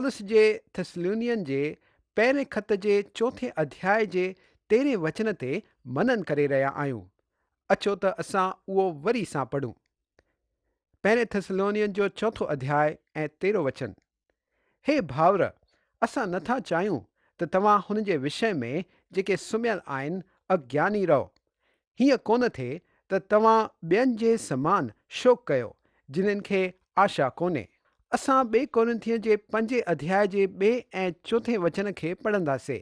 पौलुस जे थिस्सलुनीयन जे पहिरें ख़त जे 4 अध्याय जे 13 वचन ते मनन करे रहिया आहियूं। अचो त असां उहो वरी सां पढ़ूं। पहिरें थिस्सलुनीयन जो 4 अध्याय ऐं 13 वचन। हे भाउर, असां नथा चाहियूं त तव्हां हुन जे विषय में जेके सुम्हियल आहिनि अज्ञानी रहो। हीअं कोन थिए त तव्हां ॿियनि जे समान शोक कयो जिन्हनि खे आशा कोन्हे। असां ॿिए कोरिन्थियन जे 5 अध्याय जे 2 ऐं 4 वचन खे पढ़ंदासीं।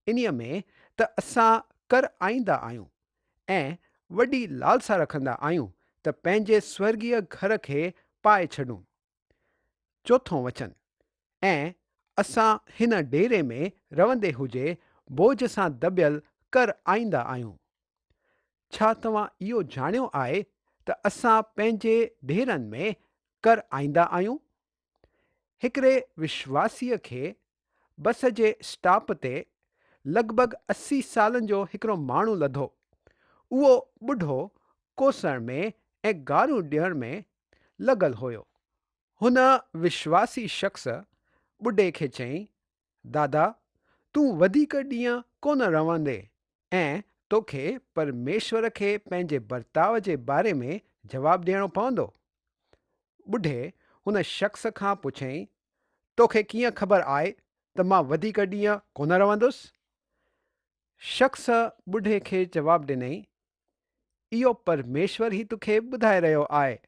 इन्हीअ में त असां कर आईंदा आहियूं ऐं वॾी लालसा रखंदा आहियूं त पंहिंजे स्वर्गीय घर खे पाए छॾूं। 4 वचन। ऐं असां हिन डेरे में रहंदे हुजे बोझ सां दबियल कर आईंदा आहियूं। छा तव्हां इहो ॼाणियो आहे त असां पंहिंजे ढेरनि में कर आईंदा आहियूं? हिकिड़े विश्वासीअ खे बस जे स्टॉप ते लॻभॻि 80 सालनि जो हिकिड़ो माण्हू लधो। उहो ॿुढो कोसण में ऐं गारियूं ॾियण में लॻल हुयो। हुन विश्वासी शख़्स ॿुढे खे चयईं, दादा, तूं वधीक ॾींहं कोन रहंदे ऐं तोखे परमेश्वर खे पंहिंजे बर्ताव जे बारे में जवाबु ॾियणो पवंदो। ॿुढे हुन शख़्स खां पुछियईं, तोखे कीअं ख़बर आहे त मां वधीक ॾींहं कोन रहंदुसि? शख़्स ॿुढे खे जवाबु ॾिनई, इहो परमेश्वर ई तोखे ॿुधाए रहियो आहे।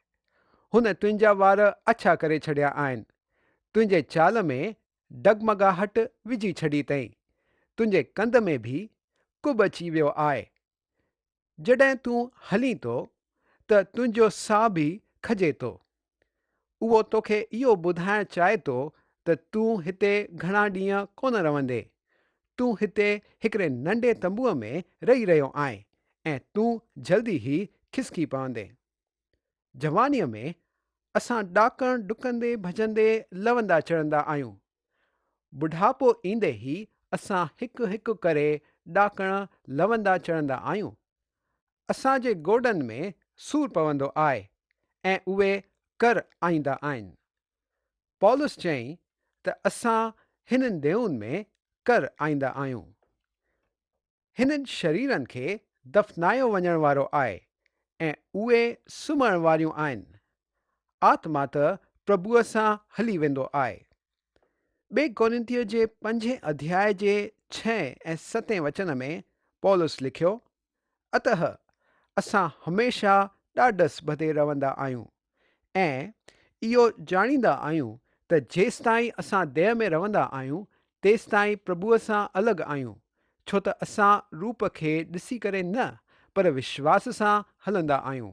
हुन तुंहिंजा वार अछा करे छॾिया आहिनि, तुंहिंजे चाल में डगमगाहट विझी छॾी अथई, तुंहिंजे कंध में बि कुब अची वियो आहे। जॾहिं तूं हलीं थो त तुंहिंजो साह बि खजे थो। उहो तोखे इहो ॿुधाइणु चाहे थो त तूं हिते घणा ॾींहं कोन रहंदे। तूं हिते हिकिड़े नंढे तंबूअ में रही रहियो आहीं ऐं तूं जल्दी ई खिसकी पवंदे। जवानीअ में असां ॾाकण डुकंदे भॼंदे लवंदा चढ़ंदा आहियूं। बुढ़ापो ईंदे ई असां हिकु हिकु करे ॾाकण लवंदा चढ़ंदा आहियूं। असांजे गोॾनि में सूर पवंदो आहे ऐं उहे कर आईंदा आहिनि। पौलुस चयईं त असां हिननि देहुनि में कर आईंदा आहियूं। हिननि शरीरनि खे दफ़नायो वञण वारो आहे ऐं उहे सुम्हण वारियूं आहिनि। आत्मा त प्रभुअ सां हली वेंदो आहे। ॿिए कोरिन्थियो जे 5 अध्याय जे 6 ऐं 7 वचन में पौलुस लिखियो, अतः असां हमेशा ॾाढस बधे रहंदा आहियूं ऐं इहो ॼाणींदा आहियूं त जेसिताईं असां देह में रहंदा आहियूं तेसिताईं प्रभुअ सां अलॻि आहियूं, छो त असां रूप खे ॾिसी करे न पर विश्वास सां हलंदा आहियूं।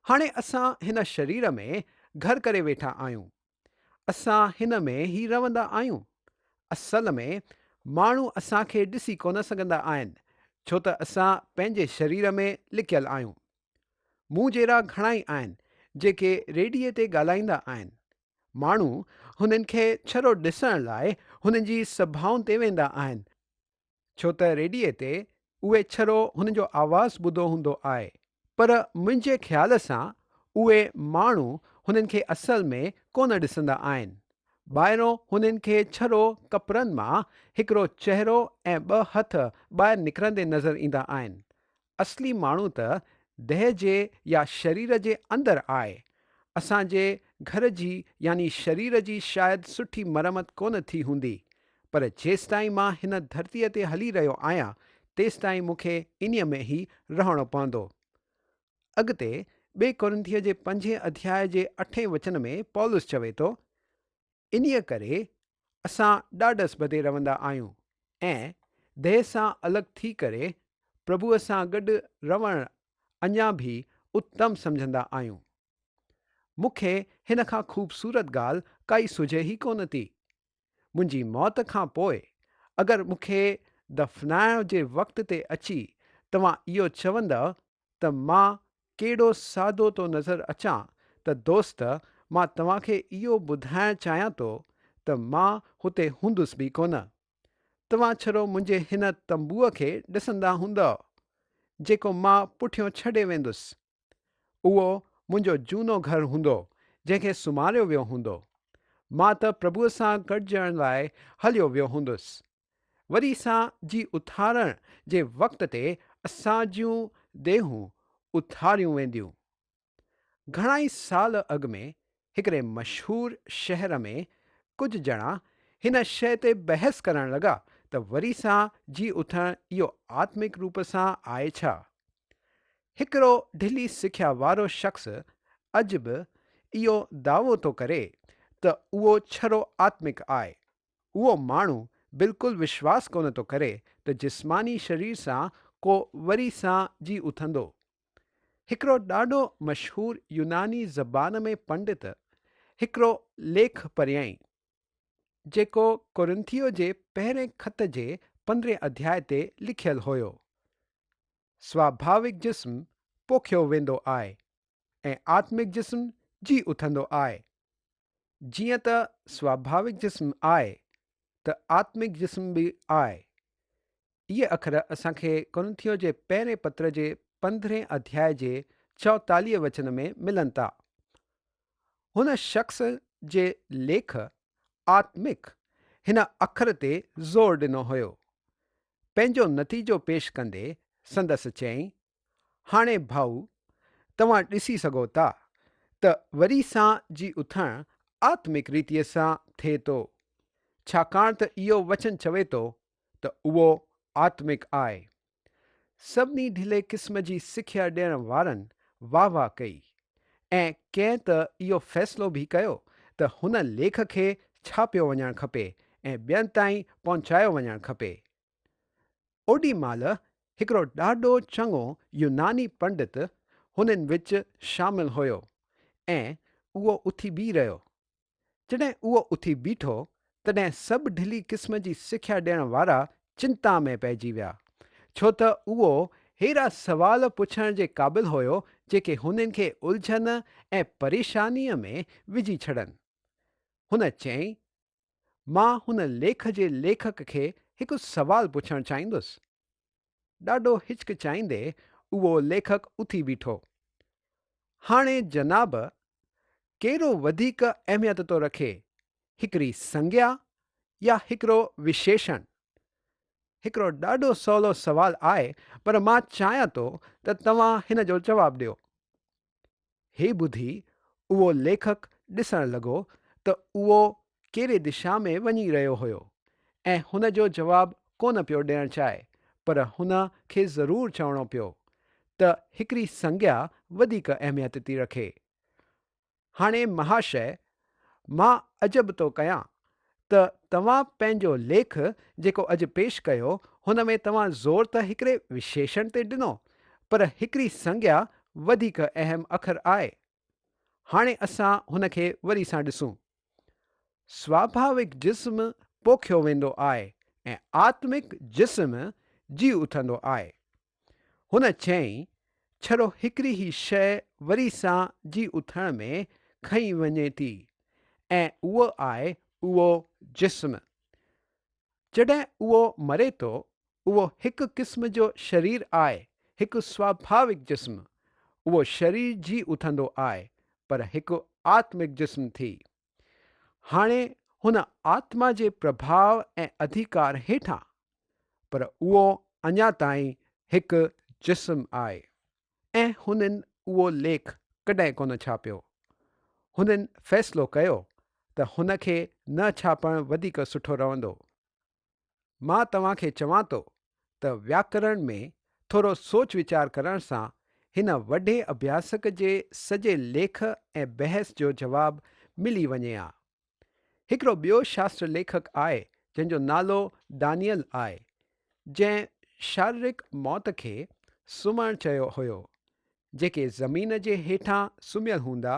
हाणे असां हिन शरीर में घर करे वेठा आहियूं। असां हिन में ई रहंदा आहियूं। असल में माण्हू असांखे ॾिसी कोन सघंदा आहिनि, छो त असां पंहिंजे शरीर में लिकियल आहियूं। मूं जहिड़ा घणाई आहिनि जेके रेडियो ते ॻाल्हाईंदा आहिनि। माण्हू हुननि खे छड़ो ॾिसण लाइ हुननि जी सभाउनि ते वेंदा आहिनि, छो त रेडियो ते उहे छड़ो हुन जो आवाज़ु ॿुधो हूंदो आहे। पर मुंहिंजे ख़्याल सां उहे माण्हू हुननि खे असल में कोन ॾिसंदा आहिनि। ॿाहिरों हुननि खे छड़ो कपिड़नि मां हिकिड़ो चहिरो ऐं 2 हथ ॿाहिरि निकिरंदे नज़र ईंदा आहिनि। असली माण्हू त देह जे या शरीर जे अंदरि आहे। असांजे घर जी यानी शरीर जी शायदि सुठी मरमत कोन थी हूंदी, पर जेसिताईं मां हिन धरतीअ ते हली रहियो आहियां तेसिताईं मूंखे इन्हीअ में ई रहणो पवंदो। अॻिते ॿिए कोरिन्थियो जे 5 अध्याय जे 8 वचन में पौलुस चवे थो, इन्हीअ करे असां ॾाढस बधे रहंदा आहियूं ऐं देह सां अलॻि थी करे प्रभुअ सां गॾु रहणु अञा बि उत्तम सम्झंदा आहियूं। मूंखे हिन खां ख़ूबसूरत ॻाल्हि काई सुझे ई कोन थी। मुंहिंजी मौत खां पोइ अगरि मूंखे दफ़नाइण जे वक़्त ते अची तव्हां इहो चवंदव त मां केॾो सादो थो नज़र अचां त दोस्त, मां तव्हांखे इहो ॿुधाइणु चाहियां थो त मां हुते हूंदुसि बि कोन। तव्हां छड़ो मुंहिंजे हिन तंबूअ खे ॾिसंदा हूंदव जेको मां पुठियों छॾे वेंदुसि। उहो मुंहिंजो झूनो घरु हूंदो जंहिंखे सुम्हारियो वियो हूंदो। मां त प्रभुअ सां गॾिजण लाइ हलियो वियो हूंदुसि। वरी सां जी उथारण जे वक़्त ते असां जूं देहूं उथारियूं वेंदियूं। घणा ई साल अॻु में हिकिड़े मशहूरु शहर में कुझु ॼणा हिन शइ ते बहस करण लॻा त वरी सां जी उथणु इहो आत्मिक रूप सां आहे छा। हिकिड़ो ढिली सिख्या वारो शख़्स अॼु बि इहो दावो थो करे त उहो छड़ो आत्मिक आहे। उहो माण्हू बिल्कुलु विश्वास कोन थो करे त जिस्मानी शरीर सां को वरी सां जी उथंदो। हिकिड़ो ॾाढो मशहूरु यूनानी ज़बान में पंडित हिकिड़ो लेख परियाईं जेको कोरिंथियो जे पहिरें ख़त जे 15 अध्याय ते लिखियलु हुयो। स्वाभाविक जिस्म पोखियो वेंदो आहे ऐं आत्मिक जिस्म जी उथंदो आहे। जीअं त स्वाभाविक जिस्म आहे त आत्मिक जिस्म बि आहे। इहे अखर असांखे कोरिंथियो जे पहिरें पत्र जे 15 अध्याय जे 44 वचन में मिलनि था। हुन शख़्स जे लेख आत्मिक हिन अखर ते ज़ोर ॾिनो हुयो। पंहिंजो नतीजो पेश कंदे संदसि चयईं, हाणे भाऊ तव्हां ॾिसी सघो था त वरी सां जी उथणु आत्मिक रीतिअ सां थिए थो, छाकाणि त इहो वचन चवे थो त उहो आत्मिक आहे। सभिनी ढिले क़िस्म जी सिख्या ॾियण वारनि वाह वाह कई ऐं कंहिं त इहो फ़ैसिलो बि कयो त हुन लेख खे छापियो वञणु खपे ऐं ॿियनि ताईं पहुचायो वञणु खपे। ओॾी महिल हिकिड़ो ॾाढो चङो यूनानी पंडित हुननि विच शामिल हुयो ऐं उहो उथी बीह रहियो। जॾहिं उहो उथी बीठो तॾहिं सभु ढिली क़िस्म जी सिख्या ॾियण वारा चिंता में पइजी विया, छो त उहो अहिड़ा सवाल पुछण जे क़ाबिल हुयो जेके हुननि खे उलझन ऐं परेशानीअ में विझी छॾनि। हुन चयईं, मां हुन लेख जे लेखक खे हिकु सवाल पुछणु चाहींदुसि। ॾाढो हिचकिचाईंदे उहो लेखक उथी बीठो। हाणे जनाब, कहिड़ो वधीक अहमियत थो रखे, हिकिड़ी संज्ञा या हिकिड़ो विशेषण? हिकिड़ो ॾाढो सवलो सवाल आहे, पर मां चाहियां थो त तव्हां हिन जो जवाबु ॾियो। हे ॿुधी उहो लेखक ॾिसण लॻो त उहो कहिड़े दिशा में वञी रहियो हुयो ऐं हुन जो जवाबु कोन पियो ॾियणु चाहे, पर हुन खे ज़रूरु चवणो पियो त हिकिड़ी संज्ञा वधीक अहमियत थी रखे। हाणे महाशय, मां अजब थो कयां त तव्हां पंहिंजो लेख जेको अॼु पेश कयो हुन में तव्हां ज़ोर त हिकिड़े विशेषण ते ॾिनो, पर हिकिड़ी संज्ञा वधीक अहम अखर आहे। हाणे असां हुन खे वरी सां ॾिसूं। स्वाभाविक जिस्म पोखियो वेंदो आहे ऐं आत्मिक जिस्म जी उथंदो आहे। हुन चयईं, छड़ो हिकिड़ी ई शइ वरी सां जी उथण में खई वञे थी ऐं उहो आहे उहो जिस्म। जॾहिं उहो मरे थो, उहो हिकु क़िस्म जो शरीर आहे, हिकु स्वाभाविक जिस्म। उहो शरीर जी उथंदो आहे, पर हिकु आत्मिक जिस्म थी। हाणे हुन आत्मा जे प्रभाव ऐं अधिकार हेठां, पर उहो अञा ताईं हिकु जिस्म आहे। ऐं हुननि उहो लेख कॾहिं कोन छापियो। हुननि फ़ैसिलो कयो त हुन खे न छापणु वधीक सुठो रहंदो। मां तव्हांखे चवां थो त व्याकरण में थोरो सोच वीचार करण सां हिन वॾे अभ्यासक जे सॼे लेख ऐं बहस जो जवाबु मिली वञे हा। हिकिड़ो ॿियो शास्त्र लेखक आहे जंहिंजो नालो दानियल आहे, जंहिं शारीरिक मौत खे सुम्हणु चयो हुयो। जेके ज़मीन जे हेठां सुम्हियल हूंदा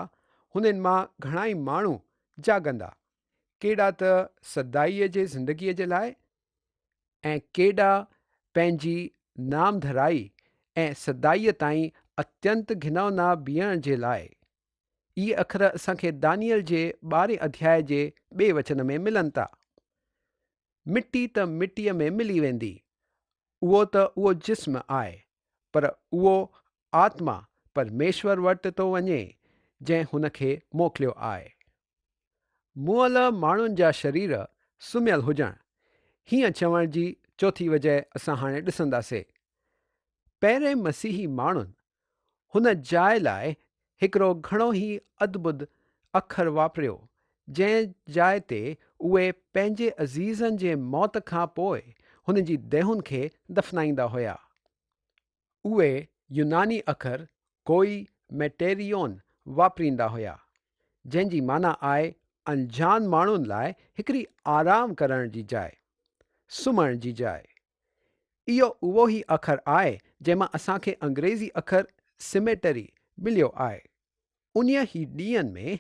हुननि मां घणाई माण्हू जाॻंदा, केॾा त सदाईअ जे ज़िंदगीअ जे लाइ ऐं केॾा पंहिंजी नामधराई ऐं सदाईअ ताईं अत्यंत घिनौना बीहण जे लाइ। इहे अखर असांखे दानियल जे 12 अध्याय जे 2 वचन में मिलनि था। मिटी त मिटीअ में मिली वेंदी, उहो त उहो जिस्म आहे, पर उहो आत्मा परमेश्वर वटि थो वञे जंहिं हुन खे मोकिलियो आहे। मुअल माण्हुनि जा शरीर सुम्हियल हुजण, हीअं चवण जी चोथी वजह असां हाणे ॾिसंदासीं। पहिरें मसीही माण्हुनि हुन जाइ लाइ हिकिड़ो घणो ई अद्भुत अखर वापरियो, जंहिं जाइ ते उहे पंहिंजे अज़ीज़नि जे मौत खां पोइ हुन जी देहुनि खे दफ़नाईंदा हुआ। उहे यूनानी अखर कोई मेटेरियोन वापरींदा हुआ, जंहिंजी माना आहे अनजान माण्हुनि लाइ हिकिड़ी आराम करण जी जाइ, सुम्हण जी जाइ। इहो उहो ई अखर आहे जंहिंमां असांखे अंग्रेज़ी अखर सिमेटरी मिलियो आहे। उन्हीअ ई ॾींहंनि में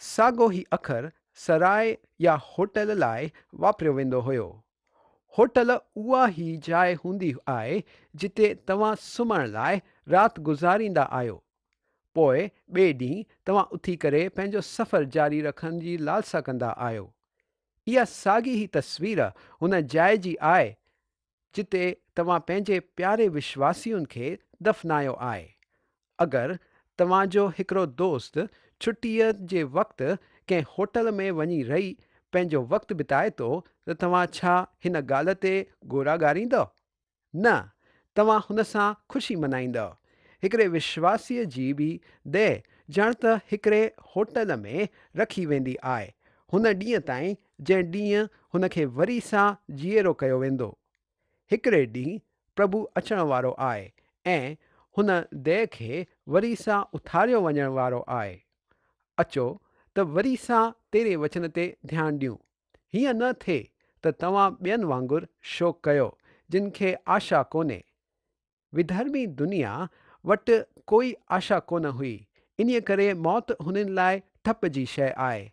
साॻियो ई अखर सराय या होटल लाइ वापरियो वेंदो हुयो। होटल उहा ई जाइ हूंदी आहे जिते तव्हां सुम्हण लाइ राति गुज़ारींदा आहियो, पोइ ॿिए ॾींहुं तव्हां उथी करे पंहिंजो सफ़र जारी रखण जी लालसा कंदा आहियो। इहा साॻी ई तस्वीर हुन जाइ जी आहे जिते तव्हां पंहिंजे प्यारे विश्वासियुनि खे दफ़नायो आहे। अगरि तव्हांजो हिकिड़ो दोस्त छुटीअ जे वक़्तु कंहिं होटल में वञी रही पंहिंजो वक़्तु बिताए थो त तव्हां छा हिन ॻाल्हि ते ॻोड़ा ॻारींदव? न, तव्हां हुन सां ख़ुशी मनाईंदव। हिकिड़े विश्वासीअ जी बि देह ॼण त हिकिड़े होटल में रखी वेंदी आहे हुन ॾींहं ताईं जंहिं ॾींहुं हुन खे वरी सां जीअरो कयो वेंदो। हिकिड़े ॾींहुं प्रभु अचण वारो आहे ऐं हुन देह खे वरी सां उथारियो वञण वारो आहे। अचो त वरी सां तेरे वचन ते ध्यानु ॾियूं। हीअं न थिए त तव्हां ॿियनि वांगुरु शोक कयो जिन खे आशा कोन्हे। विधर्मी दुनिया वटि कोई आशा कोन हुई, इन्हीअ करे मौत हुननि लाइ ठप जी शइ आहे।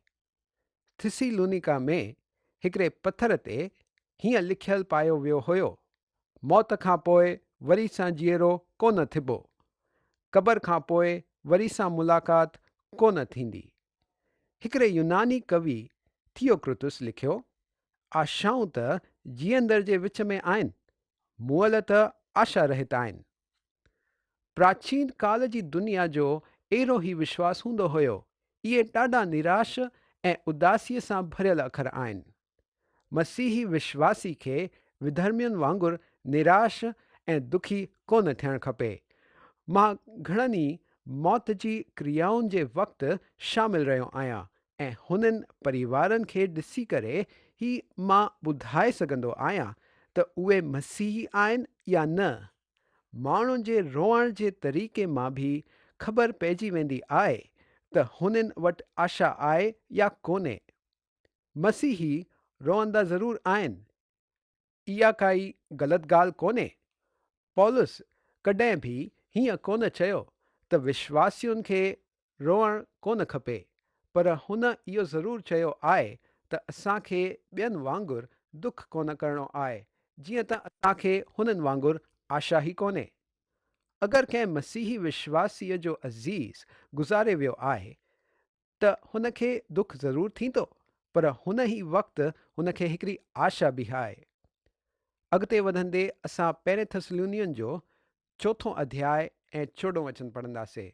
थिस्सलुनीका में हिकिड़े पथर ते हीअं लिखियलु पायो वियो हुयो, मौत खां पोइ वरी सां जीअरो कोन थिबो, क़बर खां पोइ वरी सां मुलाक़ात कोन थींदी। हिकिड़े यूनानी कवि थियोक्रिटुस लिखियो, आशाऊं त जीअंदड़ जे विच में आहिनि, मुअल त आशा रहित आहिनि। प्राचीन काल जी दुनिया जो अहिड़ो ई विश्वास हूंदो हुयो। इहे ॾाढा निराश ऐं उदासीअ सां भरियल अखर आहिनि। मसीही विश्वासी खे विधर्मियुनि वांगुरु निराश ऐं दुखी कोन थियणु खपे। मां घणनि ई मौत जी क्रियाउनि जे वक़्तु शामिल रहियो आहियां ऐं हुननि परिवारनि खे ॾिसी करे ही मां ॿुधाए सघंदो आहियां त उहे मसीही आहिनि या न। माण्हुनि जे रोअण जे तरीक़े मां बि ख़बर पइजी वेंदी आहे त हुननि वटि आशा आहे या कोन्हे। मसीही रोअंदा ज़रूरु आहिनि, इहा काई ग़लति ॻाल्हि कोन्हे। पौलुस कॾहिं बि हीअं कोन चयो त विश्वासियुनि खे रोअणु कोन खपे, पर हुन इहो ज़रूरु चयो आहे त असांखे ॿियनि वांगुरु दुख कोन करणो आहे, जीअं त असांखे हुननि वांगुरु आशा ई कोन्हे। अगरि कंहिं मसीही विश्वासीअ जो अज़ीज़ गुज़ारे वियो आहे त हुन खे दुख ज़रूरु थींदो, पर हुन ई वक़्तु हुन खे हिकिड़ी आशा बि आहे। अॻिते वधंदे असां पहिरें थिस्सलुनीअन जो 4 अध्याय ऐं 14 वचन पढ़ंदासीं।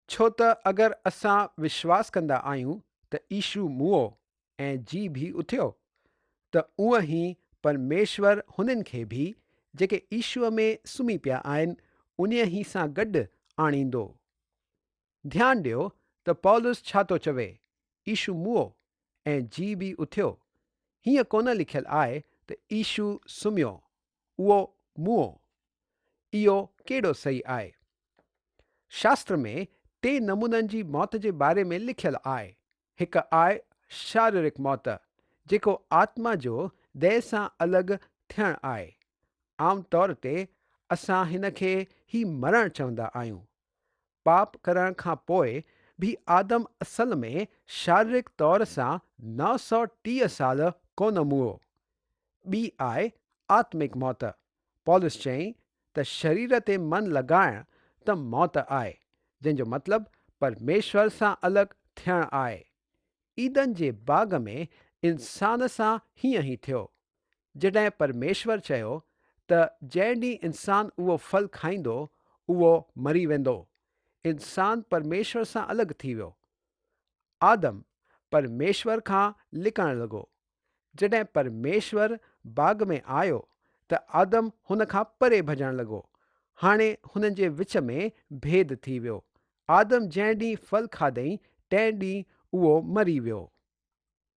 छो त अगरि असां विश्वास कंदा आहियूं त ईशू मुओ ऐं जी भी उथियो, त उअं ई परमेश्वर हुननि खे बि जेके ईशूअ में सुम्ही पिया आहिनि उन ई सां गॾु आणींदो। ध्यानु ॾियो त पौलुस छा थो चवे, ईशू मुओ ऐं जी भी उथियो। हीअं कोन लिखियलु आहे त ईशू सुम्हियो, उहो मुओ। इहो कहिड़ो सही आहे? शास्त्र में 3 नमूननि जी मौत जे बारे में लिखियलु आहे। हिकु आहे शारीरिक मौत, जेको आत्मा जो देह सां अलॻि थियणु आहे। आम तौर ते असां हिन खे ई मरणु चवंदा आहियूं। पाप करण खां पोइ भी आदम असल में शारीरिक तौर सां 930 साल कोन मुओ। ॿी आहे आत्मिक मौत। पौलुस चयईं त शरीर ते मन लॻाइण त मौत आहे, जंहिंजो मतिलबु परमेश्वर सां अलॻि थियणु आहे। ईदन जे बाग़ में इंसान सां हीअं ई थियो। जॾहिं परमेश्वर चयो त जंहिं ॾींहुं इंसान उहो फल खाईंदो उहो मरी वेंदो, इंसान परमेश्वर सां अलॻि थी वियो। आदम परमेश्वर खां लिकणु लॻो। जॾहिं परमेश्वर बाग़ में आयो त आदम हुन खां परे भॼणु लॻो। हाणे हुननि जे विच में भेद थी वियो। आदम जंहिं ॾींहुं फल खाधई तंहिं ॾींहुं उहो मरी वियो,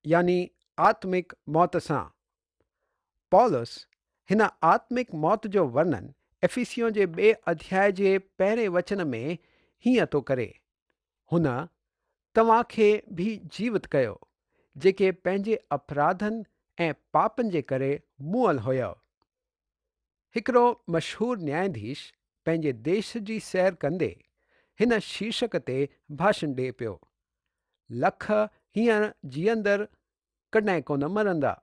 यानी आत्मिक मौत सां। पौलुस हिन आत्मिक मौत जो वर्णन एफिसियों जे 2 अध्याय जे 1 वचन में हीअं थो करे। हुन तव्हां खे भी जीवित कयो, जेके पंहिंजे अपराधनि ऐं पापनि जे करे मुअल हुयो। हिकिड़ो मशहूरु न्यायाधीश पंहिंजे देश जी सैर कंदे हिन शीर्षक ते भाषण ॾिए पियो, लख हींअर जीअंदड़ कॾहिं कोन मरंदा।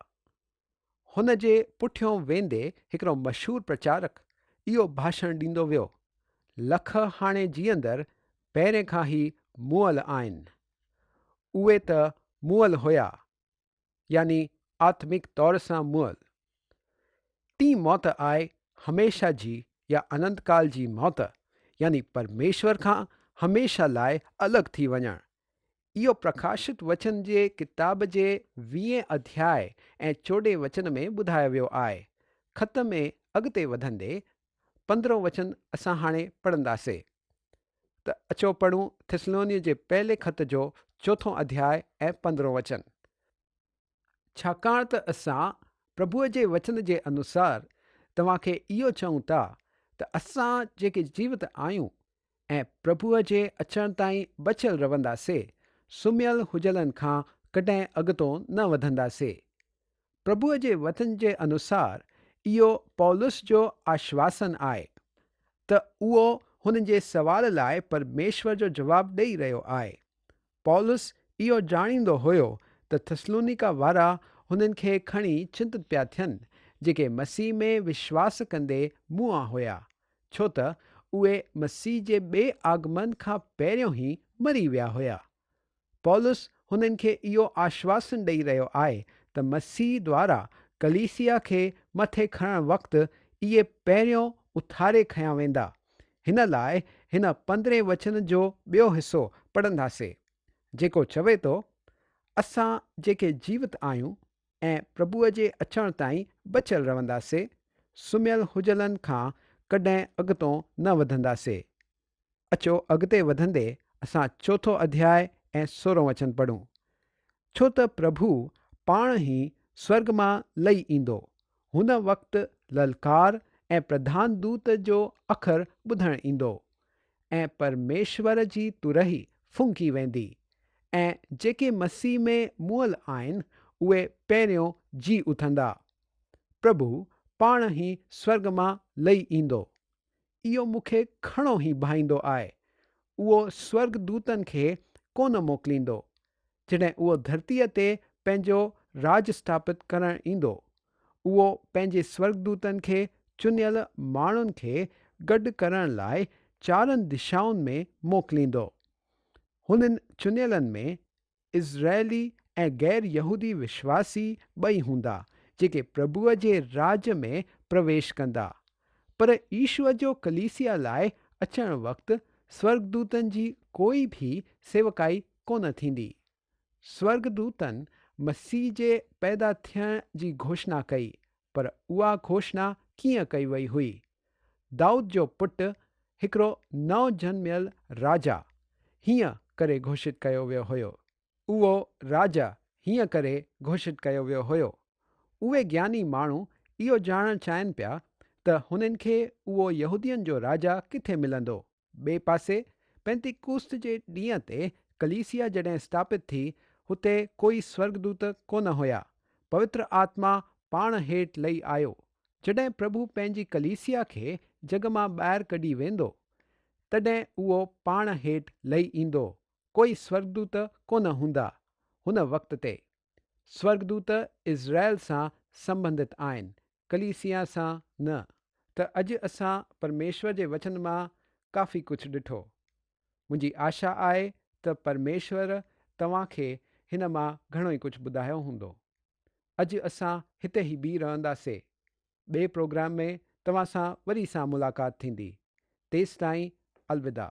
हुन जे पुठियों वेंदे हिकिड़ो मशहूरु प्रचारक इहो भाषण ॾींदो वियो, लख हाणे जीअंदड़ पहिरें खां ई मुअल आहिनि। उहे त मुअल हुया, यानी आत्मिक तौर सां मुअल। टी मौत आहे हमेशा जी या अनंत काल जी मौत, यानी परमेश्वर खां हमेशा लाइ अलॻि थी वञणु। इहो प्रकाशित वचन जे किताब जे 20 अध्याय ऐं 14 वचन में ॿुधायो वियो आहे। ख़त में अॻिते वधंदे 15 वचन असां हाणे पढ़ंदासीं। त अचो पढ़ूं थिस्सलुनीअ जे पहले ख़त जो 4 अध्याय ऐं 15 वचन। छाकाणि त असां प्रभुअ जे वचन जे अनुसार तव्हांखे इहो चऊं था त असां जेके जीवित आहियूं ऐं प्रभुअ जे अचण ताईं बचियल रहंदासीं, सुम्हियल हुजलनि खां कॾहिं अॻितो न वधंदासीं। प्रभुअ जे वचन जे अनुसार इहो पौलुस जो आश्वासन आहे त उहो हुननि जे सवाल लाइ परमेश्वर जो जवाबु ॾेई रहियो आहे। पौलुस इहो ॼाणींदो हुयो त थिस्सलुनीका वारा हुननि खे खणी चिंतित पिया थियनि, जेके मसीह में विश्वास कंदे मुआ हुया, छो त उहे मसीह जे ॿिए आगमन खां पहिरियों ई मरी विया हुया। पौलुस हुननि खे इहो आश्वासन ॾेई रहियो आहे त मसीह द्वारा कलीसिया खे मथे खणण वक़्तु इहे पहिरियों उथारे खयां वेंदा। हिन लाइ हिन 15 वचन जो ॿियो हिसो पढ़ंदासीं, जेको चवे थो, असां जेके जीवित आहियूं ऐं प्रभुअ जे अचण ताईं बचियल रहंदासीं, सुम्हियल हुजलनि खां कॾहिं अॻितो न वधंदासीं। अचो अॻिते वधंदे असां 4 अध्याय ऐं 16 वचन पढ़ूं। छो त प्रभु पाण ई स्वर्ग मां लही ईंदो, हुन वक़्तु ललकार ऐं प्रधान दूत जो अखर ॿुधणु ईंदो, ऐं परमेश्वर जी तुरही फुंकी वेंदी, ऐं जेके मसीह में मुअल आहिनि उहे पहिरियों जी उथंदा। प्रभु पाण ई स्वर्ग मां लही ईंदो। इहो मूंखे घणो ई भाईंदो आहे। उहो स्वर्ग दूतनि खे कोन मोकिलींदो। जॾहिं उहो धरतीअ ते पंहिंजो राज स्थापित करणु ईंदो, उहो पंहिंजे स्वर्गदूतनि खे चुनियल माण्हुनि खे गॾु करण लाइ 4 दिशाउनि में मोकिलींदो। हुननि चुनियलनि में इज़राइली ऐं गैर यहूदी विश्वासी ॿई हूंदा, जेके प्रभुअ जे राज में प्रवेश कंदा। पर ईश्वर जो कलीसिया लाइ अचण वक़्तु स्वर्गदूतनि जी कोई भी सेवकाई कोन थींदी। स्वर्गदूतनि मसीह जे पैदा थियण जी घोषणा कई, पर उहा घोषणा कीअं कई वई हुई? दाऊद जो पुटु हिकिड़ो नओ जन्मियल राजा हीअं करे घोषित कयो वियो हुयो। उहो राजा हीअं करे घोषित कयो वियो हुयो। उहे ज्ञानी माण्हू इहो ॼाणणु चाहिनि पिया त हुननि खे उहो यहूदियुनि जो राजा किथे मिलंदो। ॿिए पासे पेंतीकुस्त जे ॾींहं ते कलीसिया जॾहिं स्थापित थी, हुते कोई स्वर्गदूत कोन हुया। पवित्र आत्मा पाण हेठि लही आयो। जॾहिं प्रभु पंहिंजी कलीसिया खे जग मां ॿाहिरि कढी वेंदो, तॾहिं उहो पाण हेठि लही ईंदो। कोई स्वर्गदूत कोन हूंदा हुन वक़्त ते। स्वर्गदूत इज़राइल सां संबंधित आहिनि, कलीसिया सां न। त अॼु असां परमेश्वर जे वचन मां काफ़ी कुझु ॾिठो। मुंहिंजी आशा आहे त परमेश्वर तव्हांखे हिन मां घणो ई कुझु ॿुधायो हूंदो। अॼु असां हिते ई बीह रहंदासीं। ॿिए प्रोग्राम में तव्हां सां वरी सां मुलाक़ात थींदी। तेसिताईं अलविदा।